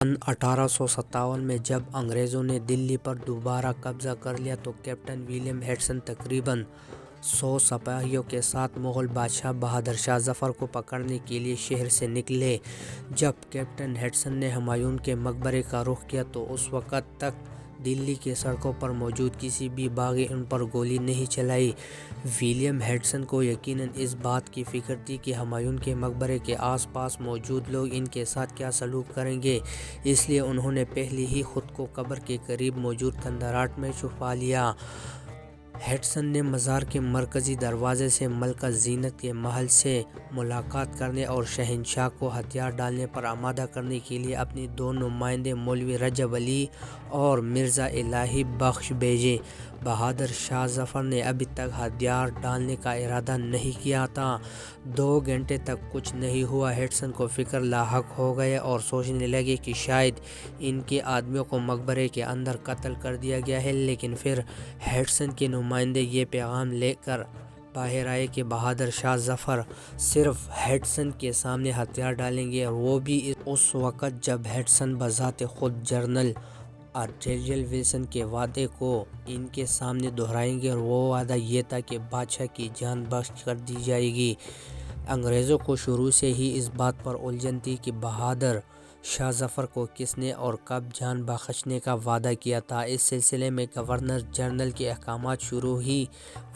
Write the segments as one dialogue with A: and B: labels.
A: سن 1857 میں جب انگریزوں نے دلی پر دوبارہ قبضہ کر لیا تو کیپٹن ولیم ہیڈسن تقریباً 100 سپاہیوں کے ساتھ مغل بادشاہ بہادر شاہ ظفر کو پکڑنے کے لیے شہر سے نکلے۔ جب کیپٹن ہیڈسن نے ہمایوں کے مقبرے کا رخ کیا تو اس وقت تک دلی کی سڑکوں پر موجود کسی بھی باغی ان پر گولی نہیں چلائی۔ ولیم ہیڈسن کو یقیناً اس بات کی فکر تھی کہ ہمایوں کے مقبرے کے آس پاس موجود لوگ ان کے ساتھ کیا سلوک کریں گے، اس لیے انہوں نے پہلے ہی خود کو قبر کے قریب موجود کھنڈرات میں چھپا لیا۔ ہیڈسن نے مزار کے مرکزی دروازے سے ملکہ زینت کے محل سے ملاقات کرنے اور شہنشاہ کو ہتھیار ڈالنے پر آمادہ کرنے کے لیے اپنے 2 نمائندے مولوی رجب علی اور مرزا الہی بخش بھیجے۔ بہادر شاہ ظفر نے ابھی تک ہتھیار ڈالنے کا ارادہ نہیں کیا تھا۔ 2 گھنٹے تک کچھ نہیں ہوا۔ ہیڈسن کو فکر لاحق ہو گیا اور سوچنے لگے کہ شاید ان کے آدمیوں کو مقبرے کے اندر قتل کر دیا گیا ہے، لیکن پھر ہیڈسن کے نمائندے یہ پیغام لے کر باہر آئے کہ بہادر شاہ ظفر صرف ہیڈسن کے سامنے ہتھیار ڈالیں گے، اور وہ بھی اس وقت جب ہیڈسن بذات خود جنرل آرچیبلڈ ولسن کے وعدے کو ان کے سامنے دہرائیں گے، اور وہ وعدہ یہ تھا کہ بادشاہ کی جان بخش کر دی جائے گی۔ انگریزوں کو شروع سے ہی اس بات پر الجھن تھی کہ بہادر شاہ ظفر کو کس نے اور کب جان بخشنے کا وعدہ کیا تھا۔ اس سلسلے میں گورنر جنرل کے احکامات شروع ہی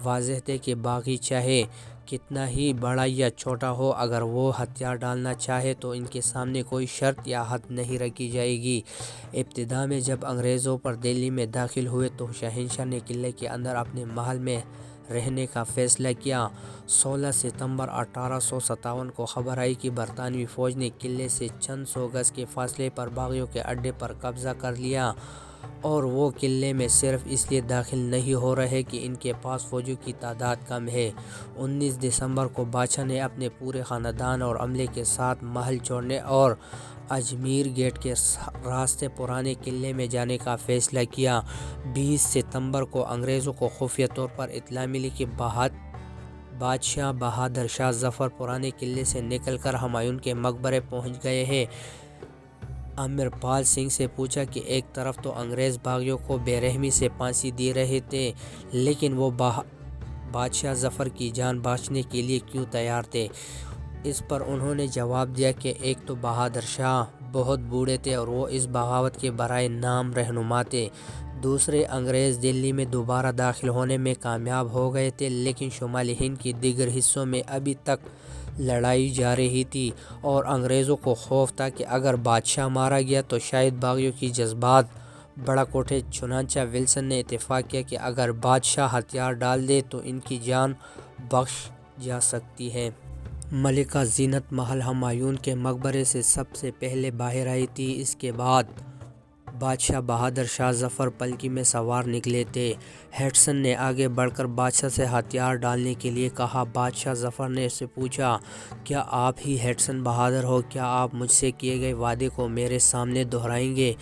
A: واضح تھے کہ باغی چاہے کتنا ہی بڑا یا چھوٹا ہو، اگر وہ ہتھیار ڈالنا چاہے تو ان کے سامنے کوئی شرط یا حد نہیں رکھی جائے گی۔ ابتدا میں جب انگریزوں پر دلی میں داخل ہوئے تو شہنشاہ نے قلعے کے اندر اپنے محل میں رہنے کا فیصلہ کیا۔ 16 ستمبر 1857 کو خبر آئی کہ برطانوی فوج نے قلعے سے چند سو گز کے فاصلے پر باغیوں کے اڈے پر قبضہ کر لیا، اور وہ قلعے میں صرف اس لیے داخل نہیں ہو رہے کہ ان کے پاس فوجیوں کی تعداد کم ہے۔ 19 دسمبر کو بادشاہ نے اپنے پورے خاندان اور عملے کے ساتھ محل چھوڑنے اور اجمیر گیٹ کے راستے پرانے قلعے میں جانے کا فیصلہ کیا۔ 20 ستمبر کو انگریزوں کو خفیہ طور پر اطلاع ملی کہ بادشاہ بہادر شاہ ظفر پرانے قلعے سے نکل کر ہمایوں کے مقبرے پہنچ گئے ہیں۔ امرپال سنگھ سے پوچھا کہ ایک طرف تو انگریز باغیوں کو بے رحمی سے پھانسی دے رہے تھے، لیکن وہ بادشاہ ظفر کی جان بخشنے کے لیے کیوں تیار تھے؟ اس پر انہوں نے جواب دیا کہ ایک تو بہادر شاہ بہت بوڑھے تھے اور وہ اس بغاوت کے برائے نام رہنما تھے، دوسرے انگریز دلی میں دوبارہ داخل ہونے میں کامیاب ہو گئے تھے، لیکن شمالی ہند کے دیگر حصوں میں ابھی تک لڑائی جاری رہی تھی، اور انگریزوں کو خوف تھا کہ اگر بادشاہ مارا گیا تو شاید باغیوں کی جذبات بھڑک اٹھے۔ چنانچہ ولسن نے اتفاق کیا کہ اگر بادشاہ ہتھیار ڈال دے تو ان کی جان بخش جا سکتی ہے۔ ملکہ زینت محل ہمایوں کے مقبرے سے سب سے پہلے باہر آئی تھی، اس کے بعد بادشاہ بہادر شاہ ظفر پلکی میں سوار نکلے تھے۔ ہیڈسن نے آگے بڑھ کر بادشاہ سے ہتھیار ڈالنے کے لیے کہا۔ بادشاہ ظفر نے اس سے پوچھا، کیا آپ ہی ہیڈسن بہادر ہو؟ کیا آپ مجھ سے کیے گئے وعدے کو میرے سامنے دہرائیں گے؟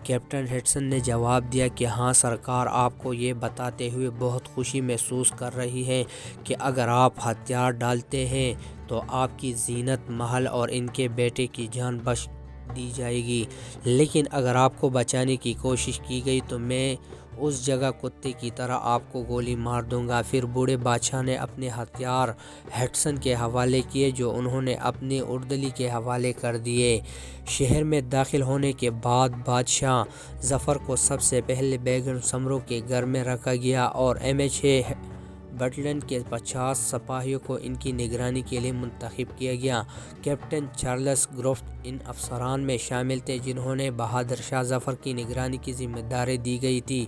A: کیپٹن ہیڈسن نے جواب دیا کہ ہاں سرکار، آپ کو یہ بتاتے ہوئے بہت خوشی محسوس کر رہی ہیں کہ اگر آپ ہتھیار ڈالتے ہیں تو آپ کی زینت محل اور ان کے بیٹے کی جان بخش دی جائے گی، لیکن اگر آپ کو بچانے کی کوشش کی گئی تو میں اس جگہ کتے کی طرح آپ کو گولی مار دوں گا۔ پھر بوڑھے بادشاہ نے اپنے ہتھیار ہیڈسن کے حوالے کیے، جو انہوں نے اپنے اردلی کے حوالے کر دیے۔ شہر میں داخل ہونے کے بعد بادشاہ ظفر کو سب سے پہلے بیگم سمرو کے گھر میں رکھا گیا، اور MH بٹلن کے 50 سپاہیوں کو ان کی نگرانی کے لیے منتخب کیا گیا۔ کیپٹن چارلس گرفٹ ان افسران میں شامل تھے جنہوں نے بہادر شاہ ظفر کی نگرانی کی ذمہ داری دی گئی تھی۔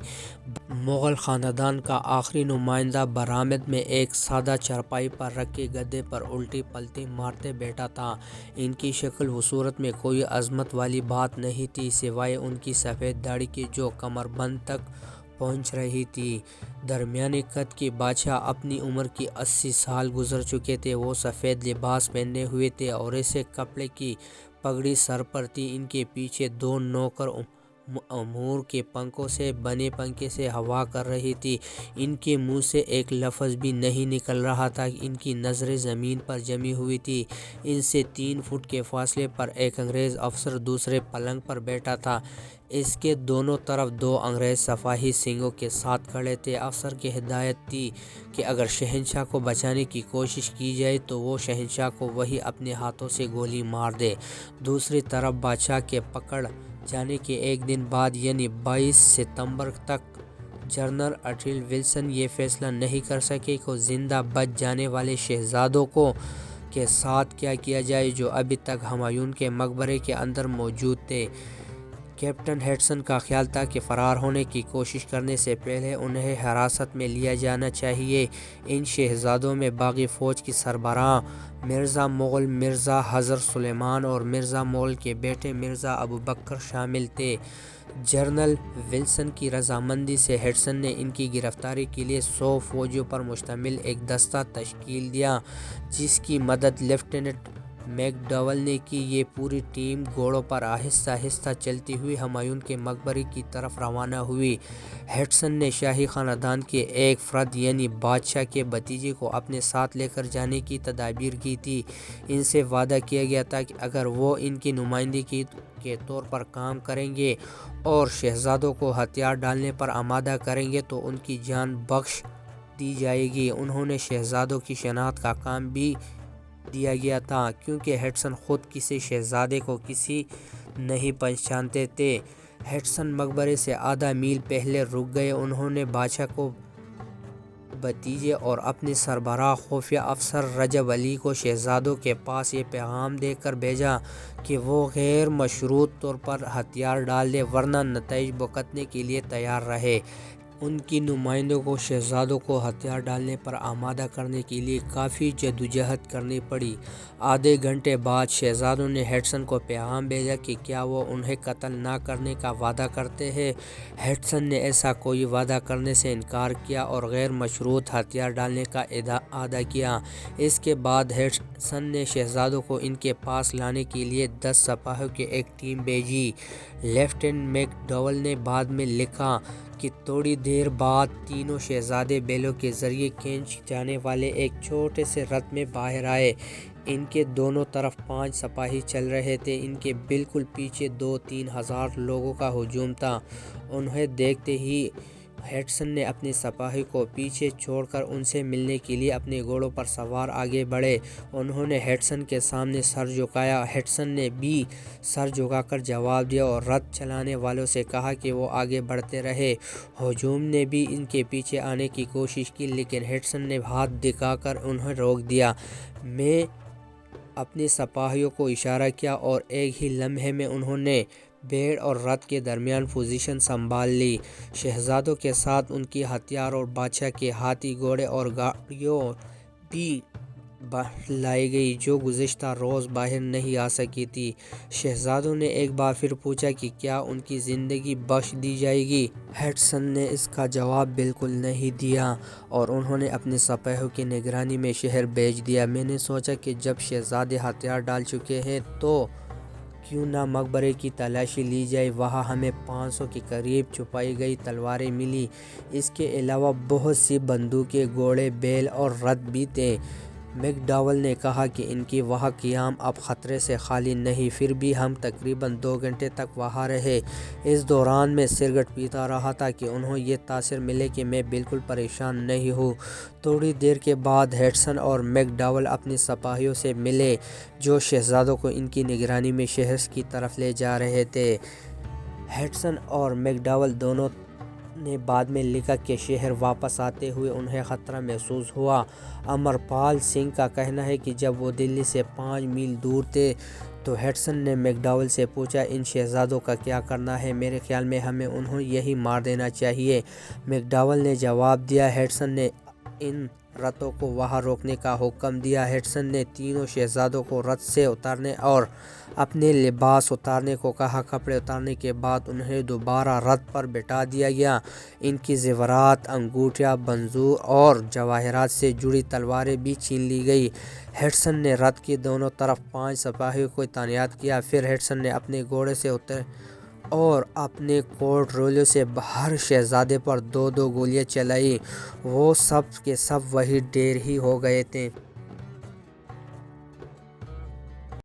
A: مغل خاندان کا آخری نمائندہ برآمد میں ایک سادہ چارپائی پر رکھے گدے پر الٹی پلٹی مارتے بیٹھا تھا۔ ان کی شکل و صورت میں کوئی عظمت والی بات نہیں تھی، سوائے ان کی سفید داڑھی کے جو کمربند تک پہنچ رہی تھی۔ درمیانے قد کے بادشاہ اپنی عمر کے 80 سال گزر چکے تھے۔ وہ سفید لباس پہنے ہوئے تھے اور اسے کپڑے کی پگڑی سر پر تھی۔ ان کے پیچھے 2 نوکر مور کے پنکھوں سے بنے پنکھے سے ہوا کر رہی تھی۔ ان کے منہ سے ایک لفظ بھی نہیں نکل رہا تھا۔ ان کی نظریں زمین پر جمی ہوئی تھی۔ ان سے 3 فٹ کے فاصلے پر ایک انگریز افسر دوسرے پلنگ پر بیٹھا تھا۔ اس کے دونوں طرف 2 انگریز سپاہی سنگوں کے ساتھ کھڑے تھے۔ افسر کی ہدایت تھی کہ اگر شہنشاہ کو بچانے کی کوشش کی جائے تو وہ شہنشاہ کو وہی اپنے ہاتھوں سے گولی مار دے۔ دوسری طرف بادشاہ کے پکڑ جانے کے ایک دن بعد یعنی 22 ستمبر تک جنرل اٹیل ولسن یہ فیصلہ نہیں کر سکے کہ زندہ بچ جانے والے شہزادوں کے ساتھ کیا کیا جائے جو ابھی تک ہمایوں کے مقبرے کے اندر موجود تھے۔ کیپٹن ہیڈسن کا خیال تھا کہ فرار ہونے کی کوشش کرنے سے پہلے انہیں حراست میں لیا جانا چاہیے۔ ان شہزادوں میں باغی فوج کی سربراہ مرزا مغل، مرزا حضرت سلیمان اور مرزا مغل کے بیٹے مرزا ابوبکر شامل تھے۔ جنرل ولسن کی رضامندی سے ہیڈسن نے ان کی گرفتاری کے لیے 100 فوجیوں پر مشتمل ایک دستہ تشکیل دیا جس کی مدد لیفٹیننٹ میک ڈوول نے کی۔ یہ پوری ٹیم گھوڑوں پر آہستہ آہستہ چلتی ہوئی ہمایوں کے مقبرے کی طرف روانہ ہوئی۔ ہیڈسن نے شاہی خاندان کے ایک فرد یعنی بادشاہ کے بھتیجے کو اپنے ساتھ لے کر جانے کی تدابیر کی تھی۔ ان سے وعدہ کیا گیا تھا کہ اگر وہ ان کی نمائندگی کے طور پر کام کریں گے اور شہزادوں کو ہتھیار ڈالنے پر آمادہ کریں گے تو ان کی جان بخش دی جائے گی۔ انہیں شہزادوں کی شناخت کا کام بھی دیا گیا تھا کیونکہ ہیڈسن خود کسی شہزادے کو کسی نہیں پہچانتے تھے۔ ہیڈسن مقبرے سے آدھا میل پہلے رک گئے۔ انہوں نے بادشاہ کو بھتیجے اور اپنے سربراہ خفیہ افسر رجب علی کو شہزادوں کے پاس یہ پیغام دے کر بھیجا کہ وہ غیر مشروط طور پر ہتھیار ڈال دیں ورنہ نتائج بھگتنے کے لیے تیار رہیں۔ ان کی نمائندوں کو شہزادوں کو ہتھیار ڈالنے پر آمادہ کرنے کے لیے کافی جدوجہد کرنی پڑی۔ آدھے گھنٹے بعد شہزادوں نے ہیڈسن کو پیغام بھیجا کہ کیا وہ انہیں قتل نہ کرنے کا وعدہ کرتے ہیں۔ ہیڈسن نے ایسا کوئی وعدہ کرنے سے انکار کیا اور غیر مشروط ہتھیار ڈالنے کا اعادہ کیا۔ اس کے بعد ہیڈسن نے شہزادوں کو ان کے پاس لانے کے لیے 10 سپاہیوں کی ایک ٹیم بھیجی۔ لیفٹیننٹ میک ڈوول نے بعد میں لکھا کہ تھوڑی دیر بعد تینوں شہزادے بیلوں کے ذریعے کھینچے جانے والے ایک چھوٹے سے رتھ میں باہر آئے۔ ان کے دونوں طرف 5 سپاہی چل رہے تھے۔ ان کے بالکل پیچھے 2-3 ہزار لوگوں کا ہجوم تھا۔ انہیں دیکھتے ہی ہیڈسن نے اپنے سپاہی کو پیچھے چھوڑ کر ان سے ملنے کے لیے اپنے گھوڑوں پر سوار آگے بڑھے۔ انہوں نے ہیڈسن کے سامنے سر جھکایا۔ ہیڈسن نے بھی سر جھکا کر جواب دیا اور رتھ چلانے والوں سے کہا کہ وہ آگے بڑھتے رہیں۔ ہجوم نے بھی ان کے پیچھے آنے کی کوشش کی لیکن ہیڈسن نے ہاتھ دکھا کر انہیں روک دیا۔ میں اپنے سپاہیوں کو اشارہ کیا اور ایک ہی لمحے میں انہوں نے بھیڑ اور رتھ کے درمیان پوزیشن سنبھال لی۔ شہزادوں کے ساتھ ان کے ہتھیار اور بادشاہ کے ہاتھی گھوڑے اور گاڑیوں بھی لائی گئی جو گزشتہ روز باہر نہیں آ سکی تھی۔ شہزادوں نے ایک بار پھر پوچھا کہ کیا ان کی زندگی بخش دی جائے گی۔ ہیڈسن نے اس کا جواب بالکل نہیں دیا اور انہوں نے اپنے سپاہیوں کی نگرانی میں شہر بھیج دیا۔ میں نے سوچا کہ جب شہزادے ہتھیار ڈال چکے ہیں تو کیوں نہ مقبرے کی تلاشی لی جائے۔ وہاں ہمیں 500 کے قریب چھپائی گئی تلواریں ملیں۔ اس کے علاوہ بہت سی بندوقیں، گھوڑے، بیل اور رتھ بھی تھے۔ میک ڈوول نے کہا کہ ان کی وہاں قیام اب خطرے سے خالی نہیں۔ پھر بھی ہم تقریباً 2 گھنٹے تک وہاں رہے۔ اس دوران میں سگریٹ پیتا رہا تاکہ انہیں یہ تاثر ملے کہ میں بالکل پریشان نہیں ہوں۔ تھوڑی دیر کے بعد ہیڈسن اور میک ڈوول اپنے سپاہیوں سے ملے جو شہزادوں کو ان کی نگرانی میں شہر کی طرف لے جا رہے تھے۔ ہیڈسن اور میک ڈوول دونوں نے بعد میں لکھا کہ شہر واپس آتے ہوئے انہیں خطرہ محسوس ہوا۔ امر پال سنگھ کا کہنا ہے کہ جب وہ دلی سے 5 میل دور تھے تو ہیڈسن نے میک ڈوول سے پوچھا ان شہزادوں کا کیا کرنا ہے؟ میرے خیال میں ہمیں انہیں یہی مار دینا چاہیے۔ میک ڈوول نے جواب دیا۔ ہیڈسن نے ان رتھوں کو وہاں روکنے کا حکم دیا۔ ہیڈسن نے تینوں شہزادوں کو رتھ سے اترنے اور اپنے لباس اتارنے کو کہا۔ کپڑے اتارنے کے بعد انہیں دوبارہ رتھ پر بٹھا دیا گیا۔ ان کی زیورات، انگوٹھیاں، بندوق اور جواہرات سے جڑی تلواریں بھی چھین لی گئیں۔ ہیڈسن نے رتھ کے دونوں طرف 5 سپاہیوں کو تعینات کیا۔ پھر ہیڈسن نے اپنے گھوڑے سے اور اپنے کورٹ رولوں سے ہر شہزادے پر 2 2 گولیاں چلائیں۔ وہ سب کے سب وہیں ڈھیر ہی ہو گئے تھے۔